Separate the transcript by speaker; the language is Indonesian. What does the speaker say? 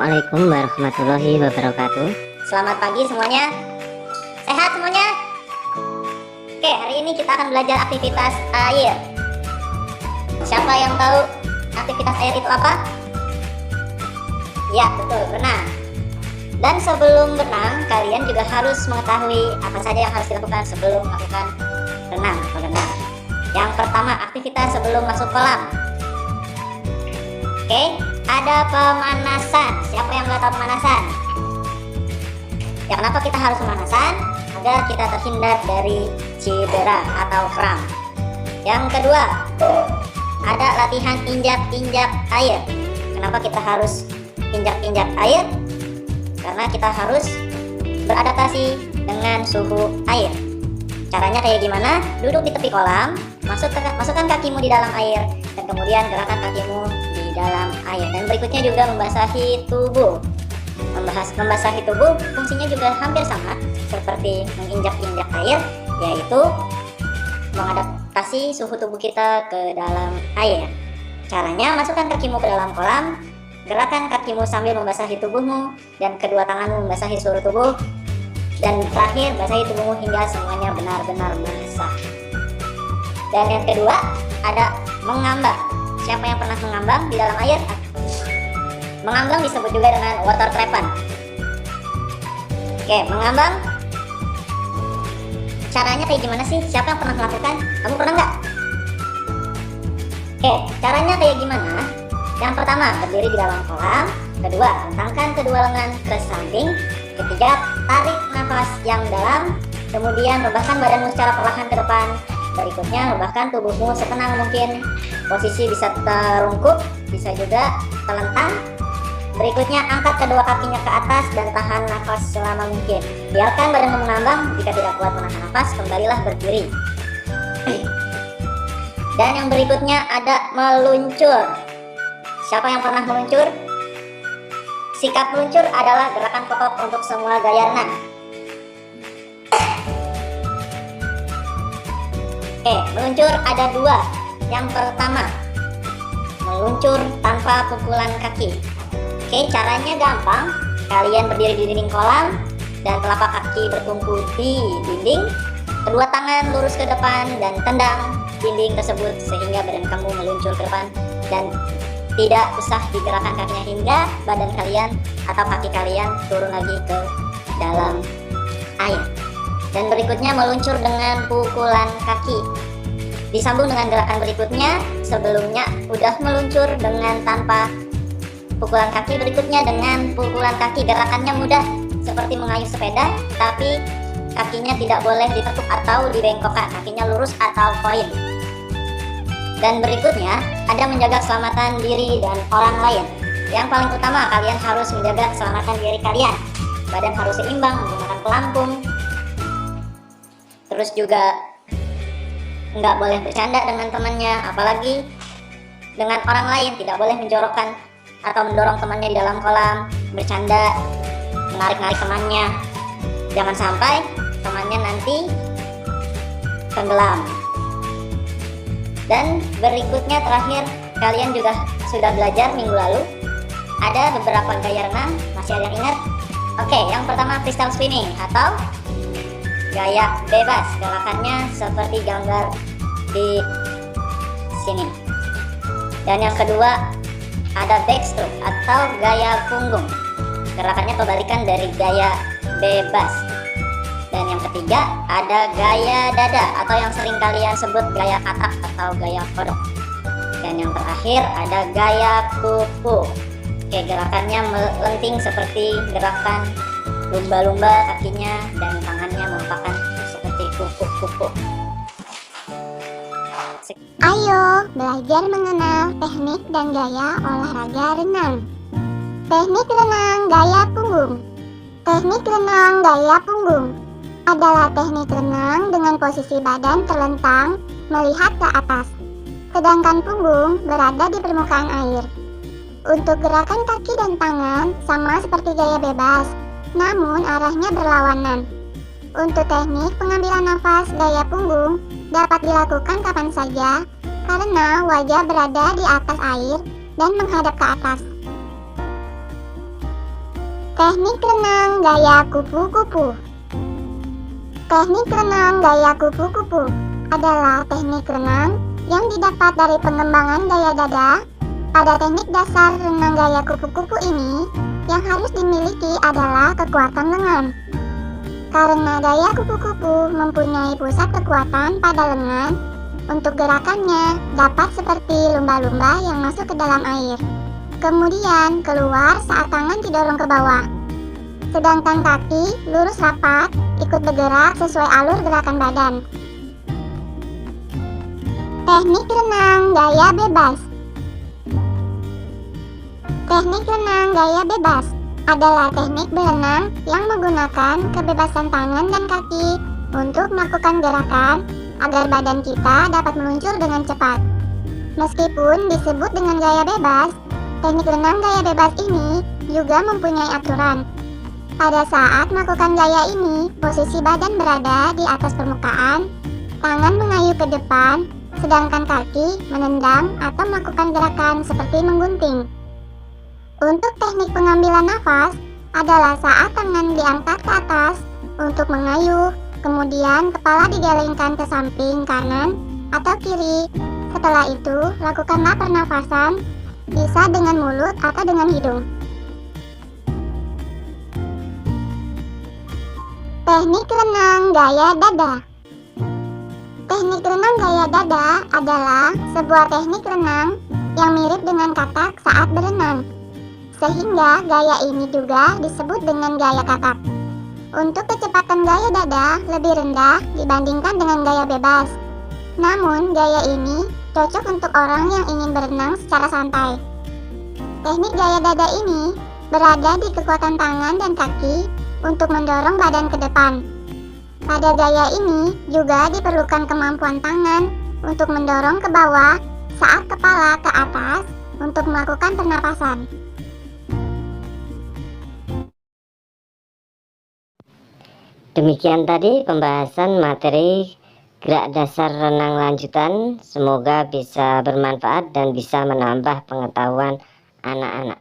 Speaker 1: Assalamualaikum warahmatullahi wabarakatuh.
Speaker 2: Selamat pagi semuanya. Sehat semuanya? Oke, hari ini kita akan belajar aktivitas air. Siapa yang tahu aktivitas air itu apa? Ya, betul, berenang. Dan sebelum berenang, kalian juga harus mengetahui apa saja yang harus dilakukan sebelum melakukan renang atau berenang. Yang pertama, aktivitas sebelum masuk kolam. Oke, ada pemanasan. Siapa yang nggak tahu pemanasan? Ya, kenapa kita harus pemanasan? Agar kita terhindar dari cedera atau kram. Yang kedua, ada latihan injak-injak air. Kenapa kita harus injak-injak air? Karena kita harus beradaptasi dengan suhu air. Caranya kayak gimana? Duduk di tepi kolam, masukkan kakimu di dalam air, dan kemudian gerakan kakimu di dalam air. Dan berikutnya juga membasahi tubuh. Membasahi tubuh fungsinya juga hampir sama seperti menginjak-injak air, yaitu mengadaptasi suhu tubuh kita ke dalam air. Caranya, masukkan kakimu ke dalam kolam, gerakan kakimu sambil membasahi tubuhmu, dan kedua tanganmu membasahi seluruh tubuh, dan terakhir basahi tubuhmu hingga semuanya benar-benar basah. Dan yang kedua, ada mengambang. Siapa yang pernah mengambang di dalam air? Mengambang disebut juga dengan water trepan. Oke, mengambang caranya kayak gimana sih? Siapa yang pernah melakukan? Kamu pernah nggak? Oke, caranya kayak gimana? Yang pertama, berdiri di dalam kolam. Kedua, rentangkan kedua lengan ke samping. Ketiga, tarik nafas yang dalam. Kemudian rebahkan badanmu secara perlahan ke depan. Berikutnya, rebahkan tubuhmu setenang mungkin. Posisi bisa terungkup, bisa juga terlentang. Berikutnya, angkat kedua kakinya ke atas dan tahan nafas selama mungkin. Biarkan badanmu mengambang. Jika tidak kuat menahan nafas, kembalilah berdiri. Dan yang berikutnya ada meluncur. Siapa yang pernah meluncur? Sikap meluncur adalah gerakan pokok untuk semua gaya renang. Oke, meluncur ada dua. Yang pertama, meluncur tanpa pukulan kaki. Oke, caranya gampang. Kalian berdiri di dinding kolam dan telapak kaki bertumpu di dinding. Kedua tangan lurus ke depan dan tendang dinding tersebut sehingga badan kamu meluncur ke depan, dan tidak usah digerakkan kakinya hingga badan kalian atau kaki kalian turun lagi ke dalam air. Dan berikutnya meluncur dengan pukulan kaki. Disambung dengan gerakan berikutnya. Sebelumnya udah meluncur dengan tanpa pukulan kaki, berikutnya dengan pukulan kaki. Gerakannya mudah seperti mengayuh sepeda, tapi kakinya tidak boleh ditekuk atau dibengkokkan, kakinya lurus atau koin. Dan berikutnya ada menjaga keselamatan diri dan orang lain. Yang paling utama, kalian harus menjaga keselamatan diri kalian. Badan harus seimbang, menggunakan pelampung. Terus juga nggak boleh bercanda dengan temannya, apalagi dengan orang lain. Tidak boleh menjorokkan atau mendorong temannya di dalam kolam, bercanda, menarik-narik temannya. Jangan sampai temannya nanti tenggelam. Dan berikutnya terakhir, kalian juga sudah belajar minggu lalu. Ada beberapa gaya renang, masih ada yang ingat? Oke, yang pertama freestyle swimming atau gaya bebas. Gerakannya seperti gambar di sini. Dan yang kedua ada backstroke atau gaya punggung. Gerakannya kebalikan dari gaya bebas. Dan yang ketiga ada gaya dada atau yang sering kalian sebut gaya katak atau gaya kodok. Dan yang terakhir ada gaya kuku. Oke, gerakannya melenting seperti gerakan lumba-lumba kakinya, dan tangannya merupakan seperti kuku-kuku.
Speaker 3: Ayo belajar mengenal teknik dan gaya olahraga renang. Teknik renang gaya punggung. Teknik renang gaya punggung adalah teknik renang dengan posisi badan terlentang melihat ke atas, sedangkan punggung berada di permukaan air. Untuk gerakan kaki dan tangan sama seperti gaya bebas, namun arahnya berlawanan. Untuk teknik pengambilan nafas gaya punggung dapat dilakukan kapan saja karena wajah berada di atas air dan menghadap ke atas. Teknik renang gaya kupu-kupu. Teknik renang gaya kupu-kupu adalah teknik renang yang didapat dari pengembangan gaya dada. Pada teknik dasar renang gaya kupu-kupu ini, yang harus dimiliki adalah kekuatan lengan. Karena gaya kupu-kupu mempunyai pusat kekuatan pada lengan, untuk gerakannya dapat seperti lumba-lumba yang masuk ke dalam air, kemudian keluar saat tangan didorong ke bawah. Sedangkan kaki lurus rapat, ikut bergerak sesuai alur gerakan badan. Teknik renang gaya bebas. Teknik renang gaya bebas adalah teknik berenang yang menggunakan kebebasan tangan dan kaki untuk melakukan gerakan agar badan kita dapat meluncur dengan cepat. Meskipun disebut dengan gaya bebas, teknik renang gaya bebas ini juga mempunyai aturan. Pada saat melakukan gaya ini, posisi badan berada di atas permukaan, tangan mengayuh ke depan, sedangkan kaki menendang atau melakukan gerakan seperti menggunting. Untuk teknik pengambilan nafas adalah saat tangan diangkat ke atas untuk mengayuh, kemudian kepala digelengkan ke samping kanan atau kiri. Setelah itu, lakukanlah pernafasan, bisa dengan mulut atau dengan hidung. Teknik renang gaya dada. Teknik renang gaya dada adalah sebuah teknik renang yang mirip dengan katak saat berenang, sehingga gaya ini juga disebut dengan gaya katak. Untuk kecepatan gaya dada lebih rendah dibandingkan dengan gaya bebas. Namun gaya ini cocok untuk orang yang ingin berenang secara santai. Teknik gaya dada ini berada di kekuatan tangan dan kaki untuk mendorong badan ke depan. Pada gaya ini juga diperlukan kemampuan tangan untuk mendorong ke bawah saat kepala ke atas untuk melakukan pernapasan.
Speaker 1: Demikian tadi pembahasan materi gerak dasar renang lanjutan. Semoga bisa bermanfaat dan bisa menambah pengetahuan anak-anak.